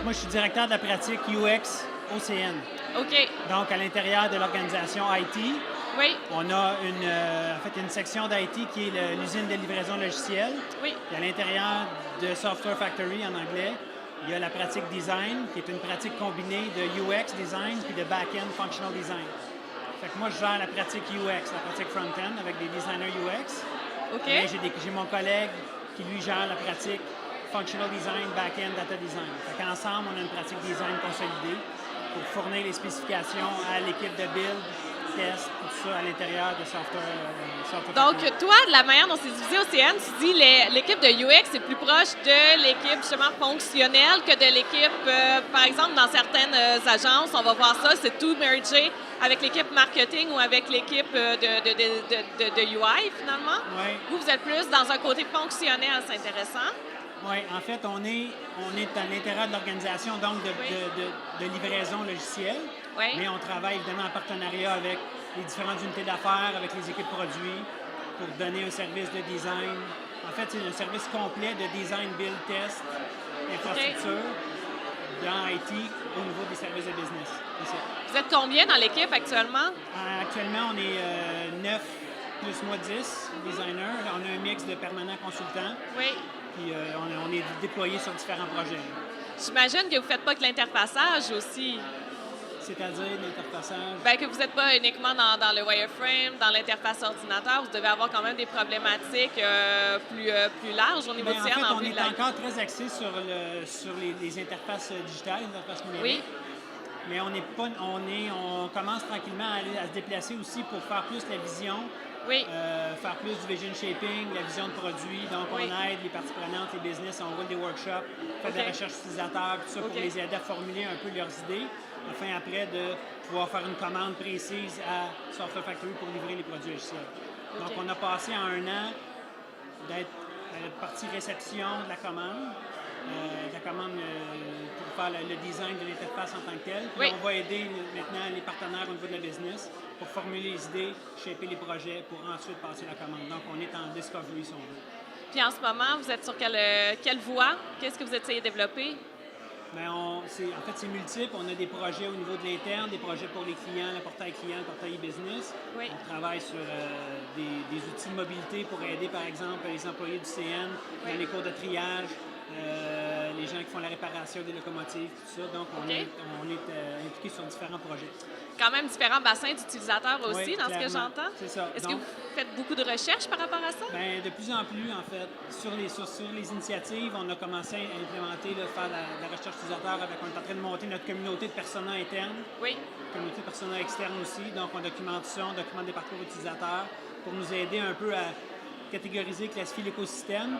moi, je suis directeur de la pratique UX OCN. OK. Donc, à l'intérieur de l'organisation IT, Oui. on a une section d'IT qui est l'usine de livraison logicielle. Oui. Et à l'intérieur de Software Factory, en anglais, il y a la pratique design, qui est une pratique combinée de UX design puis de back-end functional design. Fait que moi, je gère la pratique UX, la pratique front-end, avec des designers UX. OK. Et j'ai mon collègue qui, lui, gère la pratique functional design, back-end, data design. Fait qu'ensemble, on a une pratique design consolidée pour fournir les spécifications à l'équipe de build, test, tout ça à l'intérieur de Software Donc, Factory. toi, de la manière dont c'est divisé au CN, tu dis l'équipe de UX est plus proche de l'équipe justement fonctionnelle que de l'équipe, par exemple, dans certaines agences, on va voir ça, c'est tout mergé avec l'équipe marketing ou avec l'équipe de UI, finalement. Oui. Vous êtes plus dans un côté fonctionnel, c'est intéressant. Oui, en fait, on est à l'intérieur de l'organisation, donc de livraison logicielle. Oui. Mais on travaille évidemment en partenariat avec les différentes unités d'affaires, avec les équipes produits, pour donner un service de design. En fait, c'est un service complet de design, build, test, infrastructure dans IT au niveau des services de business. C'est ça. Vous êtes combien dans l'équipe actuellement? Actuellement, on est 9 plus moi 10 designers. On a un mix de permanents consultants. Oui. Puis on est déployés sur différents projets. J'imagine que vous ne faites pas que l'interfaçage aussi. C'est-à-dire l'interfaçage? Bien, que vous n'êtes pas uniquement dans le wireframe, dans l'interface ordinateur, vous devez avoir quand même des problématiques plus larges au niveau du CN. En fait, on est encore très axé sur les interfaces digitales, les interfaces numériques. Oui. Mais on commence tranquillement à se déplacer aussi pour faire plus la vision. Oui. Faire plus du vision shaping, la vision de produit. Donc, on aide les parties prenantes, les business, on roule des workshops, on fait des recherches utilisateurs, tout ça pour les aider à formuler un peu leurs idées, afin après de pouvoir faire une commande précise à Software Factory pour livrer les produits logiciels. Donc, on a passé en un an d'être à la partie réception de la commande, pour faire le design de l'interface en tant que telle. Puis on va aider maintenant les partenaires au niveau de la business pour formuler les idées, shaper les projets pour ensuite passer la commande. Donc, on est en discovery, si on veut. Puis en ce moment, vous êtes sur quelle voie? Qu'est-ce que vous essayez de développer? Bien, en fait, c'est multiple. On a des projets au niveau de l'interne, des projets pour les clients, le portail client, le portail e-business. Oui. On travaille sur des outils de mobilité pour aider, par exemple, les employés du CN dans les cours de triage, les gens qui font la réparation des locomotives, tout ça. Donc, on est impliqué sur différents projets. Quand même différents bassins d'utilisateurs aussi, dans ce que clairement. j'entends. C'est ça. Est-ce que vous faites beaucoup de recherches par rapport à ça? Bien, de plus en plus, en fait. Sur les initiatives, on a commencé à implémenter, faire la recherche utilisateur. On est en train de monter notre communauté de personas internes. Oui. Communauté de personas externes aussi. Donc, on documente ça, on documente des parcours utilisateurs pour nous aider un peu à catégoriser, classifier l'écosystème,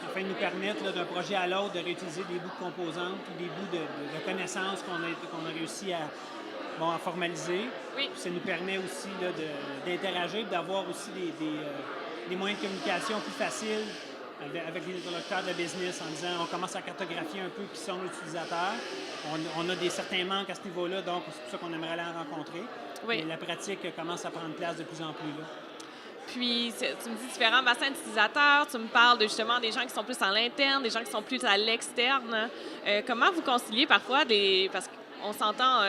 afin de nous permettre, d'un projet à l'autre, de réutiliser des bouts de composantes ou des bouts de connaissances qu'on a réussi à formaliser. Oui. Puis ça nous permet aussi d'interagir, d'avoir aussi des moyens de communication plus faciles avec les interlocuteurs de business en disant on commence à cartographier un peu qui sont nos utilisateurs. On a certains manques à ce niveau-là, donc c'est pour ça qu'on aimerait aller en rencontrer. Oui. Et la pratique commence à prendre place de plus en plus. Là. Puis, tu me dis différents bassins d'utilisateurs, tu me parles justement des gens qui sont plus à l'interne, des gens qui sont plus à l'externe. Comment vous conciliez parfois parce qu'on s'entend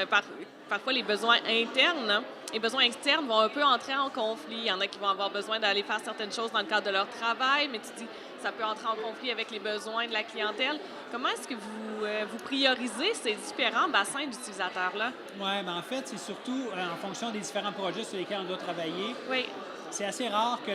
parfois les besoins internes, les besoins externes vont un peu entrer en conflit. Il y en a qui vont avoir besoin d'aller faire certaines choses dans le cadre de leur travail, mais tu dis ça peut entrer en conflit avec les besoins de la clientèle. Comment est-ce que vous priorisez ces différents bassins d'utilisateurs-là? Oui, bien en fait, c'est surtout en fonction des différents projets sur lesquels on doit travailler. Oui. C'est assez rare que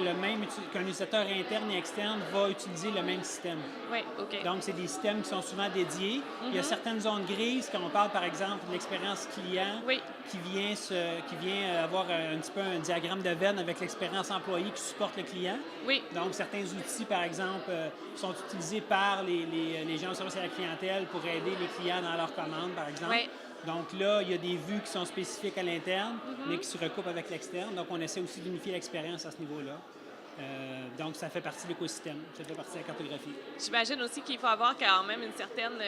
qu'un utilisateur interne et externe va utiliser le même système. Oui, OK. Donc, c'est des systèmes qui sont souvent dédiés. Il y a certaines zones grises, quand on parle, par exemple, de l'expérience client, qui vient avoir un petit peu un diagramme de Venn avec l'expérience employé qui supporte le client. Oui. Donc, certains outils, par exemple, sont utilisés par les gens au service à la clientèle pour aider les clients dans leurs commandes, par exemple. Oui. Donc là, il y a des vues qui sont spécifiques à l'interne, mais qui se recoupent avec l'externe. Donc, on essaie aussi d'unifier l'expérience à ce niveau-là. Donc, ça fait partie de l'écosystème, ça fait partie de la cartographie. J'imagine aussi qu'il faut avoir quand même une certaine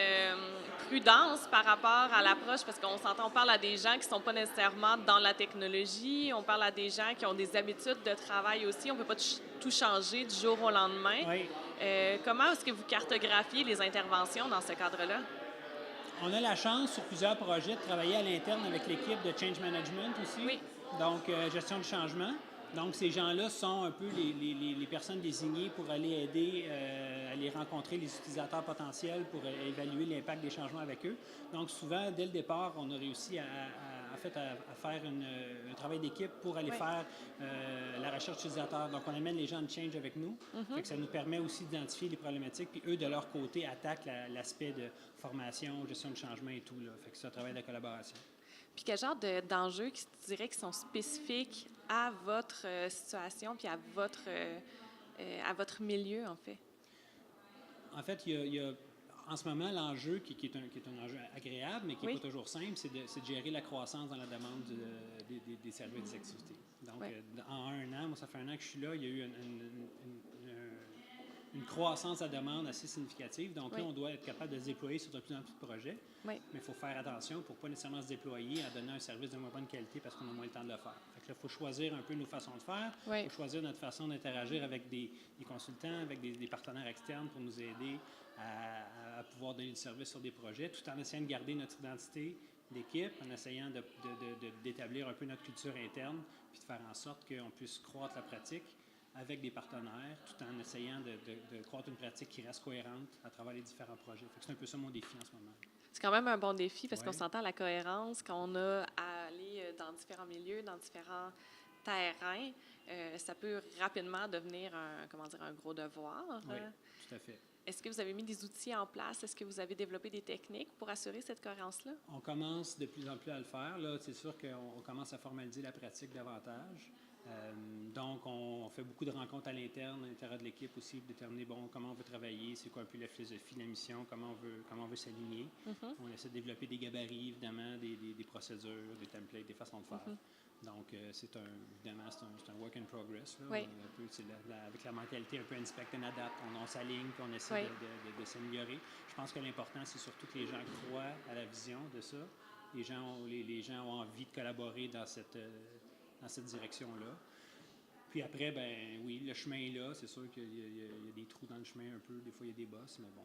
prudence par rapport à l'approche, parce on parle à des gens qui ne sont pas nécessairement dans la technologie, on parle à des gens qui ont des habitudes de travail aussi, on ne peut pas tout changer du jour au lendemain. Oui. Comment est-ce que vous cartographiez les interventions dans ce cadre-là? On a la chance sur plusieurs projets de travailler à l'interne avec l'équipe de Change Management aussi. Oui. Donc, gestion du changement. Donc, ces gens-là sont un peu les personnes désignées pour aller aider, aller rencontrer les utilisateurs potentiels pour évaluer l'impact des changements avec eux. Donc, souvent, dès le départ, on a réussi à faire un travail d'équipe pour aller faire la recherche utilisateur. Donc, on amène les gens de Change avec nous. Fait que ça nous permet aussi d'identifier les problématiques, puis eux, de leur côté, attaquent l'aspect de formation, gestion de changement et tout. Là. Fait que c'est un travail de collaboration. Puis quel genre d'enjeux qui tu dirais qui sont spécifiques à votre situation puis à votre milieu, en fait? En fait, il y a en ce moment, l'enjeu qui est un enjeu agréable, mais qui n'est pas toujours simple, c'est de gérer la croissance dans la demande des services et des activités. Donc, en un an, moi, ça fait un an que je suis là, il y a eu une croissance à demande assez significative. Donc là, on doit être capable de se déployer sur de plus en plus de projets. Mais il faut faire attention pour ne pas nécessairement se déployer à donner un service de moins bonne qualité parce qu'on a moins le temps de le faire. Fait que là, il faut choisir un peu nos façons de faire. Il faut choisir notre façon d'interagir avec des consultants, avec des partenaires externes pour nous aider à pouvoir donner du service sur des projets, tout en essayant de garder notre identité d'équipe, en essayant d'établir un peu notre culture interne, puis de faire en sorte qu'on puisse croître la pratique avec des partenaires, tout en essayant de croître une pratique qui reste cohérente à travers les différents projets. Fait que c'est un peu ça mon défi en ce moment. C'est quand même un bon défi parce qu'on s'entend la cohérence, quand on a à aller dans différents milieux, dans différents terrains, ça peut rapidement devenir un gros devoir. Oui, tout à fait. Est-ce que vous avez mis des outils en place? Est-ce que vous avez développé des techniques pour assurer cette cohérence-là? On commence de plus en plus à le faire. Là, c'est sûr qu'on commence à formaliser la pratique davantage. Donc, on fait beaucoup de rencontres à l'interne, à l'intérieur de l'équipe aussi, pour déterminer comment on veut travailler, c'est quoi un peu la philosophie, la mission, comment on veut s'aligner. On essaie de développer des gabarits, évidemment, des procédures, des templates, des façons de faire. Donc, évidemment, c'est un work in progress. Là. Un peu, avec la mentalité un peu inspect and adapt, on s'aligne et on essaie de s'améliorer. Je pense que l'important, c'est surtout que les gens croient à la vision de ça. Les gens ont envie de collaborer dans cette direction-là. Puis après, ben oui, le chemin est là. C'est sûr qu'il y a des trous dans le chemin un peu. Des fois, il y a des bosses, mais bon,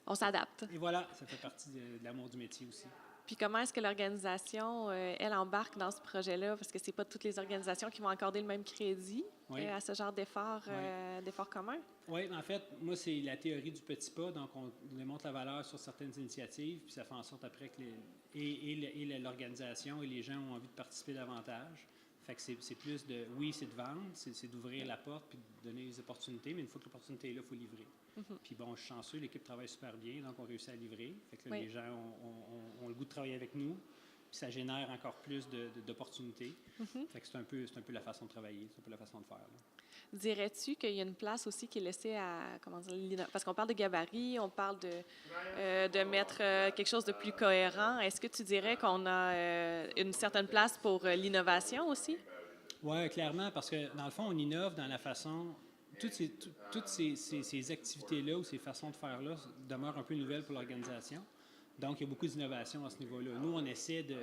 on s'adapte. Et voilà, ça fait partie de l'amour du métier aussi. Puis comment est-ce que l'organisation, elle embarque dans ce projet-là? Parce que c'est pas toutes les organisations qui vont accorder le même crédit à ce genre d'efforts communs. Oui, en fait, moi, c'est la théorie du petit pas. Donc, on démontre la valeur sur certaines initiatives, puis ça fait en sorte après que l'organisation et les gens ont envie de participer davantage. Fait que c'est plus c'est de vendre, c'est d'ouvrir la porte puis de donner les opportunités, mais une fois que l'opportunité est là, il faut livrer. Puis bon, je suis chanceux, l'équipe travaille super bien, donc on réussit à livrer. Fait que là, les gens ont le goût de travailler avec nous, puis ça génère encore plus d'opportunités. Fait que c'est un peu la façon de travailler, c'est un peu la façon de faire. Là. Dirais-tu qu'il y a une place aussi qui est laissée à, parce qu'on parle de gabarit, on parle de mettre quelque chose de plus cohérent. Est-ce que tu dirais qu'on a une certaine place pour l'innovation aussi? Oui, clairement, parce que dans le fond, on innove dans la façon... Toutes ces activités-là ou ces façons de faire-là demeurent un peu nouvelles pour l'organisation. Donc, il y a beaucoup d'innovation à ce niveau-là. Nous, on essaie de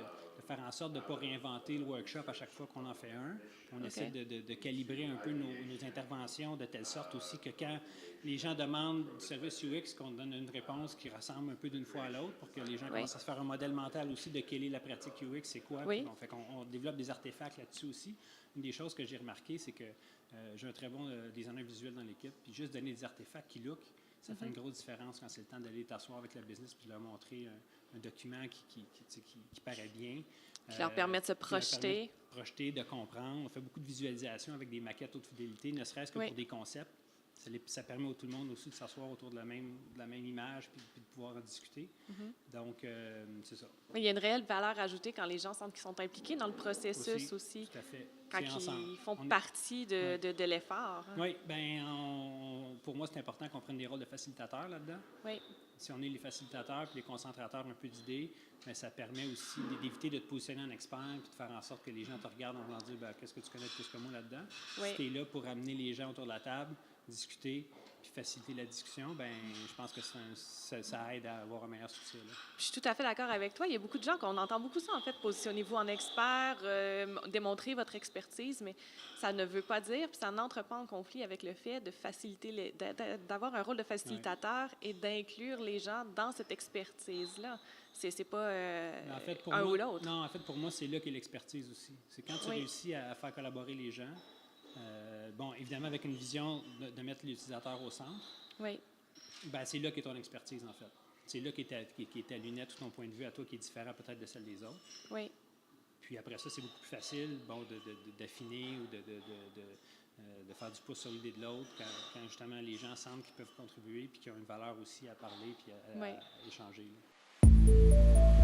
faire en sorte de ne pas réinventer le workshop à chaque fois qu'on en fait un. On essaie de calibrer un peu nos interventions de telle sorte aussi que quand les gens demandent du service UX, qu'on donne une réponse qui ressemble un peu d'une fois à l'autre pour que les gens commencent à se faire un modèle mental aussi de quelle est la pratique UX, c'est quoi. Puis bon, fait qu'on développe des artefacts là-dessus aussi. Une des choses que j'ai remarqué, c'est que j'ai un très bon designer visuel dans l'équipe. Puis juste donner des artefacts qui look, ça fait une grosse différence quand c'est le temps d'aller t'asseoir avec la business puis de leur montrer un document qui paraît bien. Qui leur permet de se projeter. De comprendre. On fait beaucoup de visualisation avec des maquettes haute fidélité, ne serait-ce que pour des concepts. Ça permet à tout le monde aussi de s'asseoir autour de la même image puis de pouvoir en discuter. Donc, c'est ça. Il y a une réelle valeur ajoutée quand les gens sentent qu'ils sont impliqués dans le processus aussi. Tout à fait. Quand ils font partie de l'effort. Oui, bien, pour moi, c'est important qu'on prenne des rôles de facilitateurs là-dedans. Oui. Si on est les facilitateurs puis les concentrateurs un peu d'idées, bien, ça permet aussi d'éviter de te positionner en expert puis de faire en sorte que les gens te regardent en voulant dire qu'est-ce que tu connais de plus que moi là-dedans. Si tu es là pour amener les gens autour de la table, discuter, puis faciliter la discussion, ben je pense que ça aide à avoir un meilleur succès. Là. Je suis tout à fait d'accord avec toi. Il y a beaucoup de gens qu'on entend beaucoup ça, en fait, positionnez-vous en expert, démontrez votre expertise, mais ça ne veut pas dire, puis ça n'entre pas en conflit avec le fait de faciliter, d'avoir un rôle de facilitateur et d'inclure les gens dans cette expertise-là. C'est pas en fait, pour un moi, ou l'autre. Non, en fait, pour moi, c'est là qu'est l'expertise aussi. C'est quand tu réussis à faire collaborer les gens, bon, évidemment, avec une vision de mettre l'utilisateur au centre, ben, c'est là qu'est ton expertise, en fait. C'est là qu'est ta lunette ou ton point de vue à toi qui est différent peut-être de celle des autres. Oui. Puis après ça, c'est beaucoup plus facile bon, d'affiner ou de faire du pouce sur l'idée de l'autre quand justement les gens sentent qu'ils peuvent contribuer puis qu'ils ont une valeur aussi à parler puis à échanger. Là.